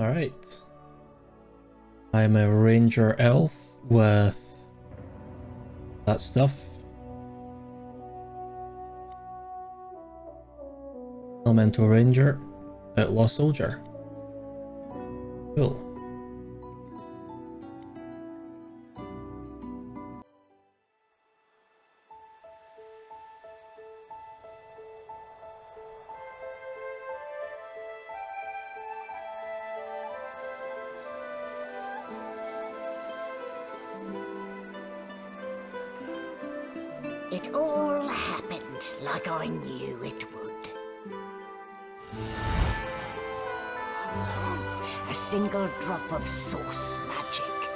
Alright. I'm a ranger elf with that stuff. Elemental ranger, outlaw soldier. Cool. It all happened like I knew it would. A single drop of source magic.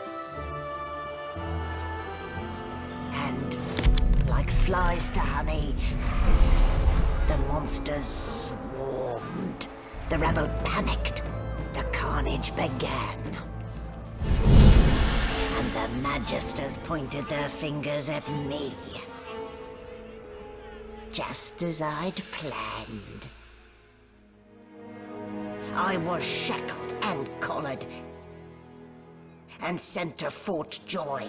And, like flies to honey, the monsters swarmed. The rebel panicked. The carnage began. And the magisters pointed their fingers at me. Just as I'd planned. I was shackled and collared and sent to Fort Joy.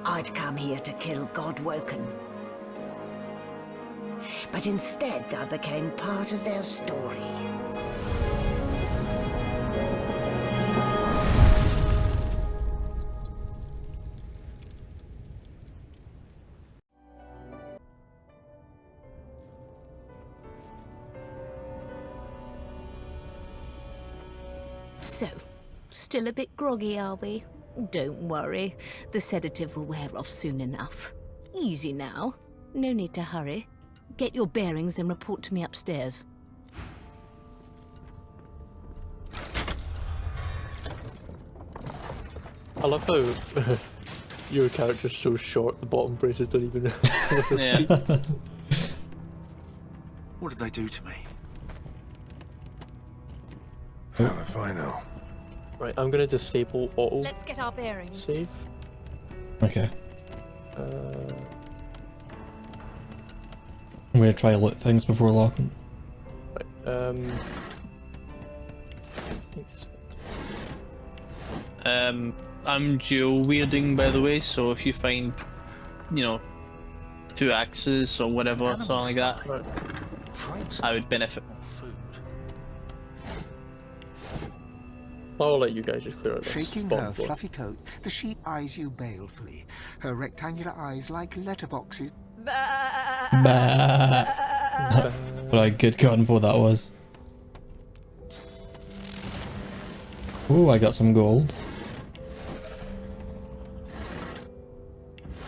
I'd come here to kill Godwoken. But instead I became part of their story. So, still a bit groggy, are we? Don't worry, the sedative will wear off soon enough. Easy now, no need to hurry. Get your bearings and report to me upstairs. I love how your character's so short, the bottom braces don't even... Yeah. What did they do to me? How if I know? Right, I'm gonna disable auto Let's get our bearings. save. Okay. Uh, I'm gonna try to loot things before locking. right, thanks. I'm dual wielding, by the way, so if you find, you know, 2 axes or whatever, something like that, Right. I would benefit. Food. I'll let you guys just clear out this. Shaking bottom her floor. fluffy coat, the sheep eyes you balefully, her rectangular eyes like letterboxes. Bah. What a good convo that was. Ooh, I got some gold.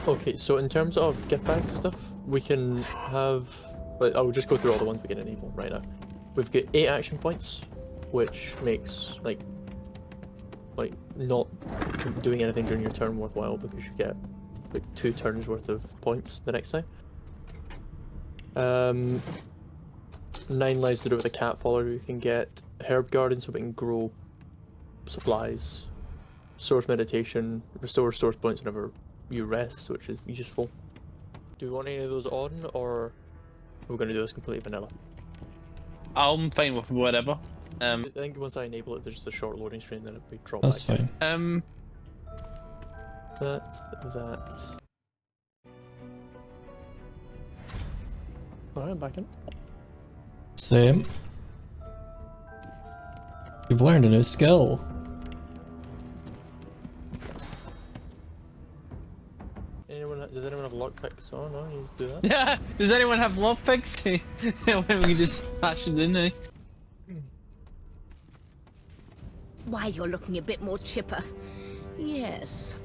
Okay, so in terms of gift bag stuff, we can have... Like, I'll just go through all the ones we can enable right now. We've got 8 action points, which makes, like not doing anything during your turn worthwhile because you get, like, 2 turns worth of points the next time. 9 lives to do with a cat follower. You can get herb garden so we can grow supplies. Source meditation, restore source points whenever you rest, which is useful. Do we want any of those on, or are we going to do this completely vanilla? I'm fine with whatever. I think once I enable it, there's just a short loading screen, then it'll be drop That's back. fine. That. Alright, I'm back in. Same. You've learned a new skill. Does anyone have lockpicks on? No, you just do that. Yeah. Does anyone have love picks? We can just smash it in there. Why, you're looking a bit more chipper. Yes.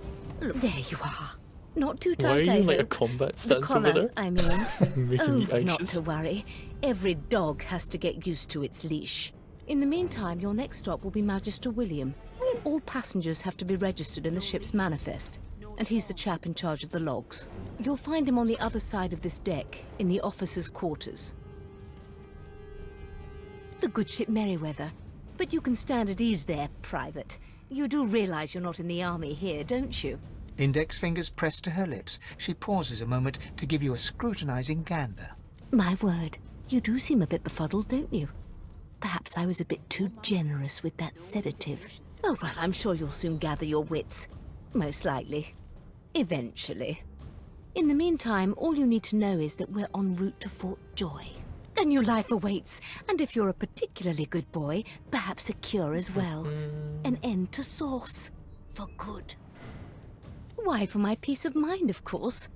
Look, there you are. Not too Why are tight, you I in like a hope. combat The stance over collar, there? I mean. Making me Oh, not anxious. to worry. Every dog has to get used to its leash. In the meantime, your next stop will be Magister William. All passengers have to be registered in the ship's manifest, and he's the chap in charge of the logs. You'll find him on the other side of this deck, in the officers' quarters. The good ship Merryweather. But you can stand at ease there, Private. You do realize you're not in the army here, don't you? Index fingers pressed to her lips, she pauses a moment to give you a scrutinizing gander. My word, you do seem a bit befuddled, don't you? Perhaps I was a bit too generous with that sedative. Oh, well, I'm sure you'll soon gather your wits. Most likely. Eventually. In the meantime, all you need to know is that we're en route to Fort Joy. A new life awaits, and if you're a particularly good boy, perhaps a cure as well. An end to Source. For good. Why, for my peace of mind, of course.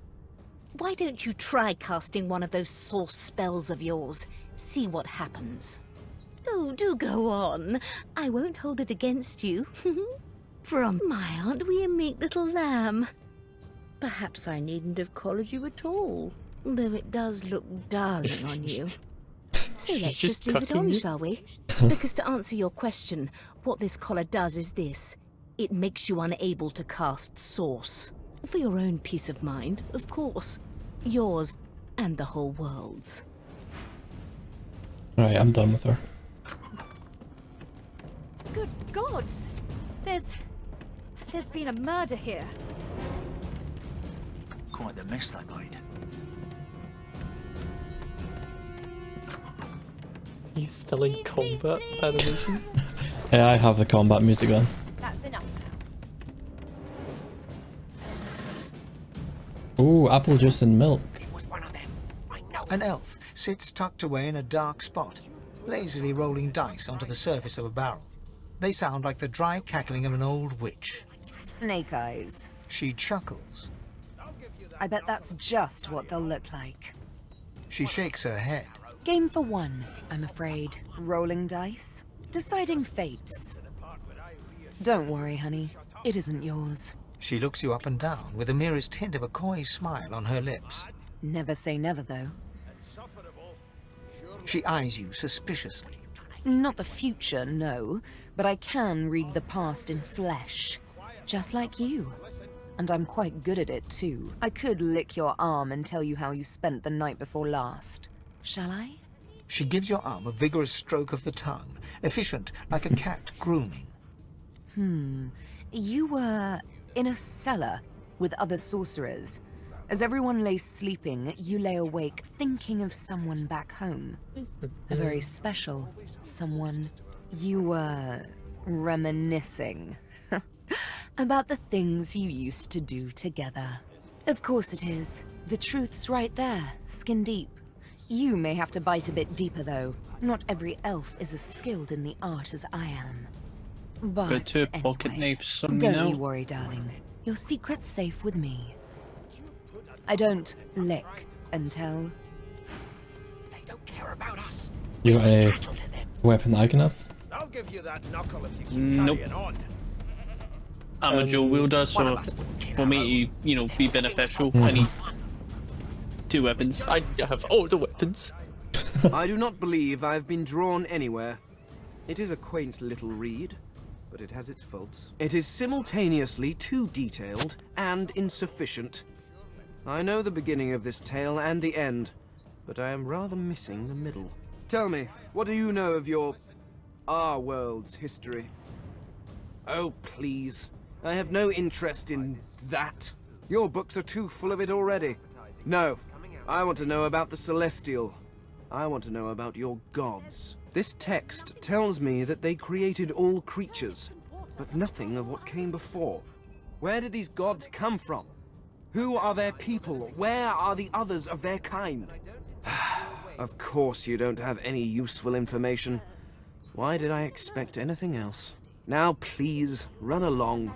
Why don't you try casting one of those Source spells of yours? See what happens. Oh, do go on. I won't hold it against you. My, aren't we a meek little lamb? Perhaps I needn't have collared you at all, though it does look darling on you. So let's just leave it on, shall we? Because to answer your question, what this collar does is this. It makes you unable to cast Source. For your own peace of mind, of course. Yours and the whole world's. Alright, I'm done with her. Good gods! There's been a murder here. Quite the mess they made. You still in combat animation? Yeah, I have the combat music on. That's enough now. Ooh, apple juice and milk. It was one of them. I know An it. elf sits tucked away in a dark spot, lazily rolling dice onto the surface of a barrel. They sound like the dry cackling of an old witch. Snake eyes. She chuckles. I bet that's just what they'll look like. She shakes her head. Game for one, I'm afraid. Rolling dice. Deciding fates. Don't worry, honey. It isn't yours. She looks you up and down with the merest hint of a coy smile on her lips. Never say never, though. She eyes you suspiciously. Not the future, no. But I can read the past in flesh. Just like you. And I'm quite good at it, too. I could lick your arm and tell you how you spent the night before last. Shall I? She gives your arm a vigorous stroke of the tongue, efficient like a cat grooming. You were in a cellar with other sorcerers. As everyone lay sleeping, you lay awake thinking of someone back home. A very special someone. You were reminiscing about the things you used to do together. Of course it is. The truth's right there, skin deep. You may have to bite a bit deeper, though. Not every elf is as skilled in the art as I am. But Got two anyway, pocket knives on me don't now. you worry, darling. Your secret's safe with me. I don't lick and tell. They don't care about us. You got any Cattle to them. weapon that I can have? I'll give you that knuckle if you keep Nope. carrying on. I'm a dual wielder, One so of us wouldn't care for me to, be beneficial, I need two weapons. I have all the weapons. I do not believe I've been drawn anywhere. It is a quaint little read, but it has its faults. It is simultaneously too detailed and insufficient. I know the beginning of this tale and the end, but I am rather missing the middle. Tell me, what do you know of our world's history? Oh, please. I have no interest in that. Your books are too full of it already. No, I want to know about the Celestial. I want to know about your gods. This text tells me that they created all creatures, but nothing of what came before. Where did these gods come from? Who are their people? Where are the others of their kind? Of course you don't have any useful information. Why did I expect anything else? Now please, run along.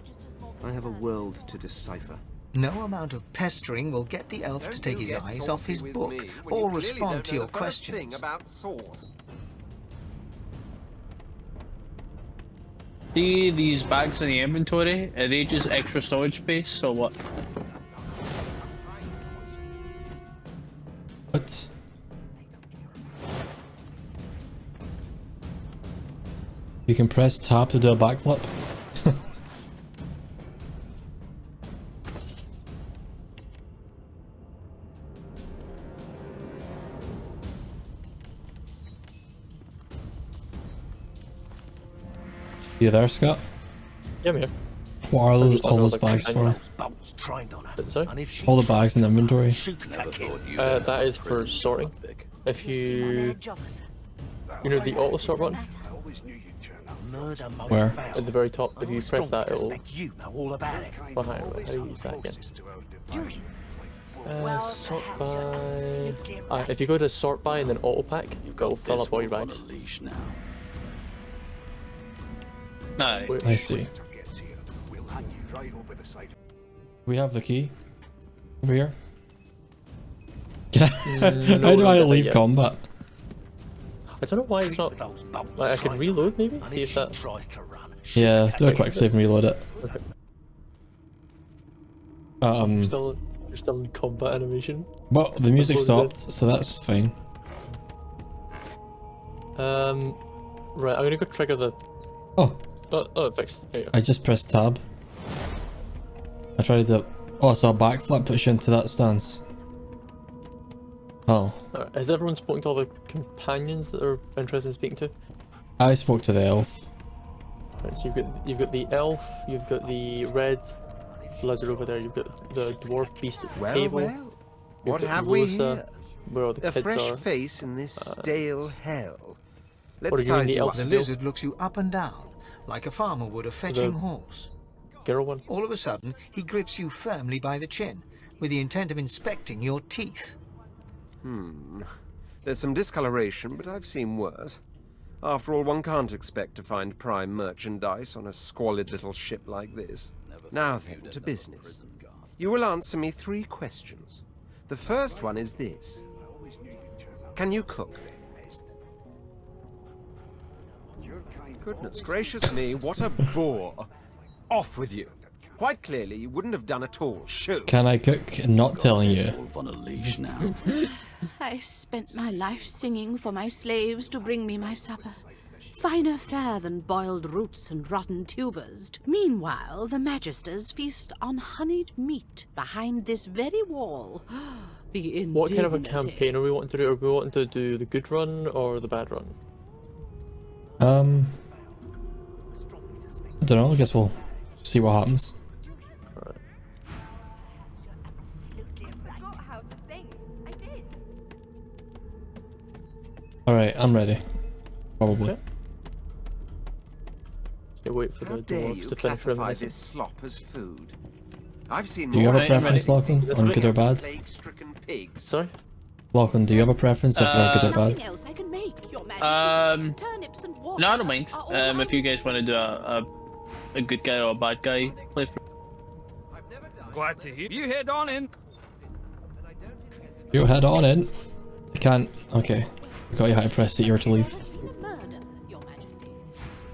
I have a world to decipher. No amount of pestering will get the elf to take his eyes off his book or respond to your questions. About Source. See these bags in the inventory? Are they just extra storage space or what? What? You can press tab to do a backflip. You there, Scott? Yeah, I'm here. What are just all don't know those the bags for? companions. Bolts trained on her. Sorry? And if she All the bags in the inventory? shoot at that kid. That is for sorting. If you know the auto sort one Murder most Where? foul. at the very top. If you press that, it'll. Suspect you know all about it. Oh, hang on, how do you use that again? Sort by. If you go to sort by and then auto pack, it'll fill up all your bags. Nice. Wait, I see. We have the key over here. Can I, no, how do we I don't get leave that yet. combat? I don't know why it's not. Like, I could reload maybe. And See if if she that. tries to run, Yeah, do a Fix quick it. save and reload it. You're still in combat animation. Well, the music Uploaded stopped, so that's fine. Right, I'm gonna go trigger the. Oh, Oh, it fixed. There you go. I just pressed tab. I tried to. Oh, I saw a backflip push you into that stance. Oh, Alright, has everyone spoken to all the companions that are interested in speaking to? I spoke to the elf. Right, so you've got the elf, you've got the red lizard over there, you've got the dwarf beast at the Well, table. well, you've what got have we Rosa, here? where all the A kids fresh are. face in this stale hell. What are Let's you in size the you elf up. The Bill? lizard looks you up and down, like a farmer would a fetching The- horse. Girl one. All of a sudden, he grips you firmly by the chin, with the intent of inspecting your teeth. There's some discoloration, but I've seen worse. After all, one can't expect to find prime merchandise on a squalid little ship like this. Now then, to business. You will answer me 3 questions. The first one is this. Can you cook? Goodness gracious me, what a bore. Off with you. Quite clearly, you wouldn't have done at all. Shoot. Can I cook? Not telling you. on a leash now. I spent my life singing for my slaves to bring me my supper. Finer fare than boiled roots and rotten tubers. Meanwhile, the Magisters feast on honeyed meat behind this very wall. The indignity. What kind of a campaign are we wanting to do? Are we wanting to do the good run or the bad run? I don't know. I guess we'll see what happens. Alright, I'm ready. Probably. Okay. Yeah, wait for How the dare dwarves you to finish classify reminiscing. this slop as food? I've seen Do you have more a preference, Lachlan, That's on right. good or bad? plague-stricken pigs. Sorry? Lachlan, do you have a preference if they're good or bad? Nothing else I can make, Your Majesty. Turnips and water No, I don't mind. are all If you I guys want to do a good guy or a bad guy playthrough. Glad to hear you head on in. You head on in. I can't. Okay. I got you how to press it. You were to leave. murder, Your Majesty.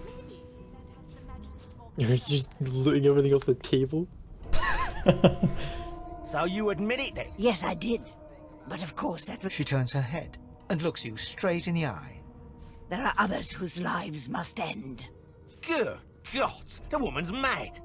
Maybe that has the Majesty's more You're just looting everything off the table? So you admit it then? Yes, I did. But of course, that was... She turns her head and looks you straight in the eye. There are others whose lives must end. Good God, the woman's mad.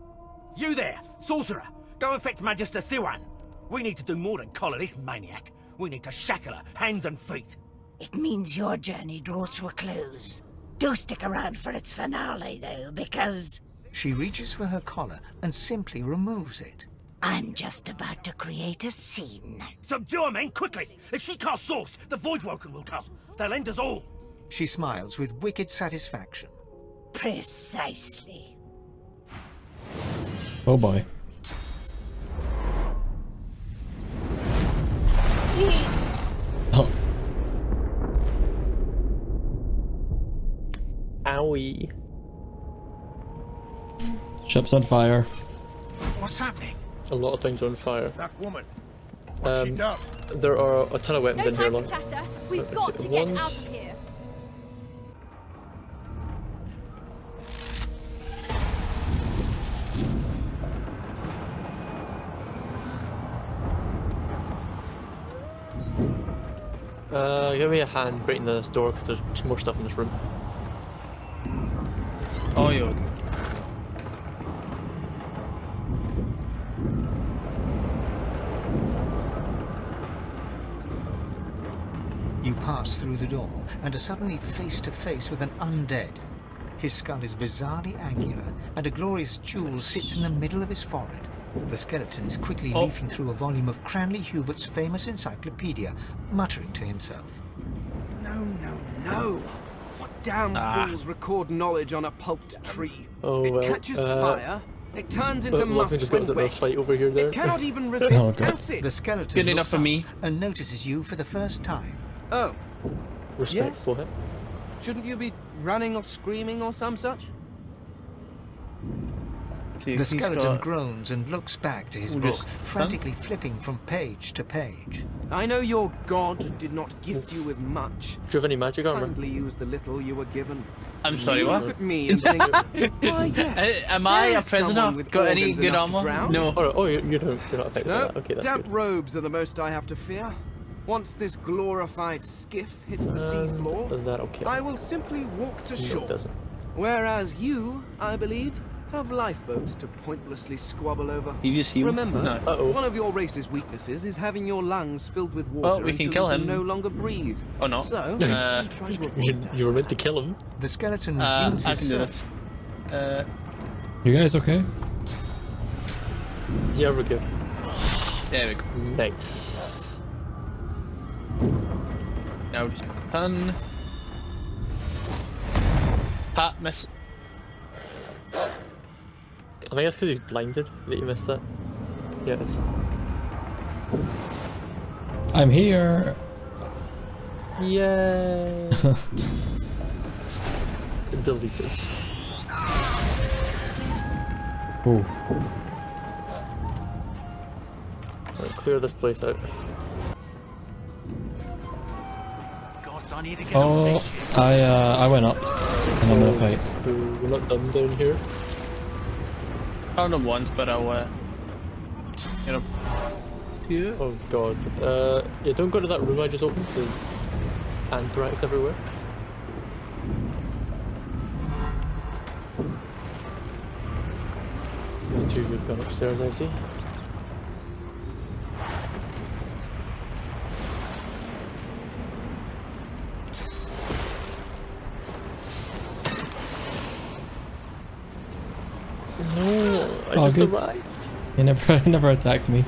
You there, sorcerer, go and fetch Magister Siwan. We need to do more than collar this maniac. We need to shackle her, hands and feet. It means your journey draws to a close. Do stick around for its finale, though, because She reaches for her collar and simply removes it. I'm just about to create a scene. Subdue her, men, quickly! If she casts source, the Voidwoken will come. They'll end us all. She smiles with wicked satisfaction. Precisely. Oh boy. Oh, Owie. ship's on fire. What's happening? A lot of things are on fire. That woman. What's she done? There are a ton of weapons No in here, time Lon. for chatter. We've Okay, got to get one. out of here. Give me a hand breaking this door because there's more stuff in this room. Oh, yo. You pass through the door and are suddenly face to face with an undead. His skull is bizarrely angular and a glorious jewel sits in the middle of his forehead. The skeleton is quickly leafing through a volume of Cranley Hubert's famous encyclopedia, muttering to himself. No, no, no! What damn fools record knowledge on a pulped tree? Oh, It well, catches fire, it turns into Lucky must just got us when into a wet. fight over here there. It cannot even resist Oh, God. acid. The skeleton Good enough looks for up me. and notices you for the first time. Oh, Respectful hit. shouldn't you be running or screaming or some such? Okay, The he's skeleton got- groans and looks back to his We'll book, just- frantically flipping from page to page. I know your god did not gift you with much. Do you have any magic armor? Kindly use the little you were given. I'm Do sorry, you what? look at me and think, why yes, Am I a there's someone prisoner? with Got any organs good enough to armor? drown? No. Oh, you're not affected by No, that. Okay, that's damp good. robes are the most I have to fear. Once this glorified skiff hits the sea floor, That'll kill. I will simply walk to No, shore. it doesn't. Whereas you, I believe, have lifeboats to pointlessly squabble over. You just healed? Remember, No. one of your race's weaknesses is having your lungs filled with water Well, we can until kill you him. no longer breathe. Oh no. So, Uh, try to avoid that. You were meant to kill him. The skeleton I resumes can his do search. this. You guys okay? Yeah, we're good. There we go. Nice. Now just turn. Pat, miss. I think that's because he's blinded that you missed that. Yeah, it's. I'm here. Yay! Delete this. Ooh. Right, clear this place out. Gods, I need to get Oh, I went up, and I'm gonna fight. We're not done down here. Found him once, but I'll get up here. Oh god. Yeah, don't go to that room I just opened. There's anthrax everywhere. There's two who've gone upstairs, I see. No, I Oh, just good. arrived. He never attacked me.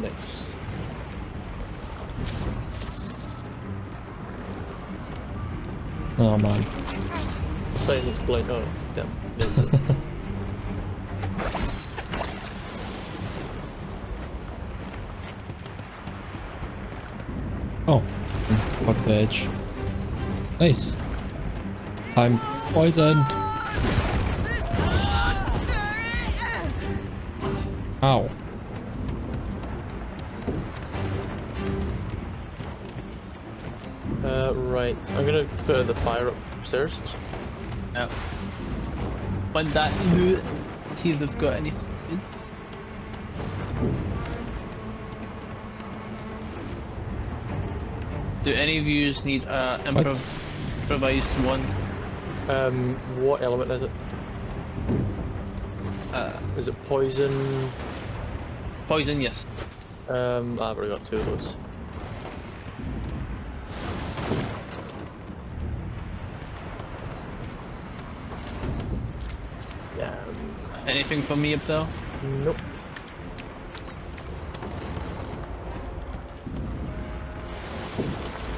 Nice. Oh man. It's fine, it's blind. Oh, damn. Oh, fuck the edge. Nice. I'm poisoned. Ow. Right. I'm gonna put the fire upstairs. Yeah. Find that. See if they've got any. Do any of you need improvised one? What element is it? Is it poison? Poison, yes. I've already got two of those. Yeah. Anything for me up there? Nope.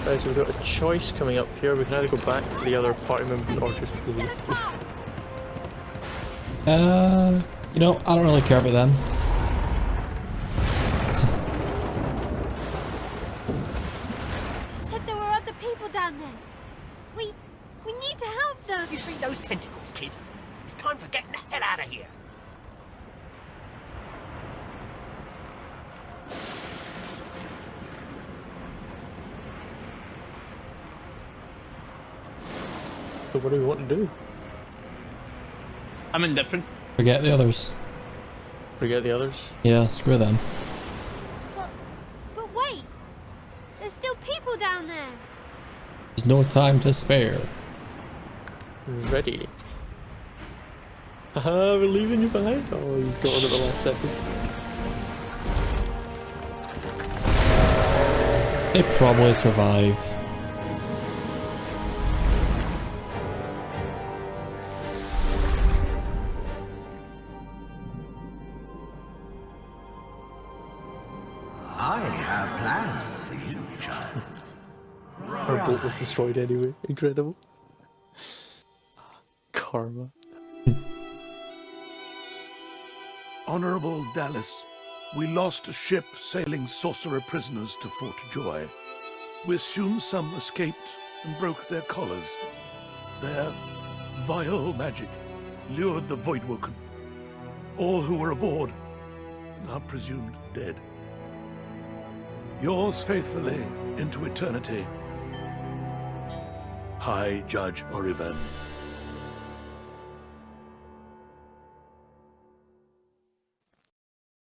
Right, so we've got a choice coming up here. We can either go back to the other party members or just leave. You know, I don't really care about them. Said there were other people down there. We need to help them. You see those tentacles, kid? It's time for getting the hell out of here. So what do we want to do? I'm indifferent. Forget the others. Forget the others? Yeah, screw them. But wait, there's still people down there. There's no time to spare. Ready. Haha, we're leaving you behind. Oh, you got on at the last second. It probably survived. I have plans for you, child. Our boat was destroyed anyway. Incredible. Karma. Honorable Dallas, we lost a ship sailing sorcerer prisoners to Fort Joy. We assume some escaped and broke their collars. Their vile magic lured the Voidwoken. All who were aboard are presumed dead. Yours faithfully into eternity, High Judge Orivan.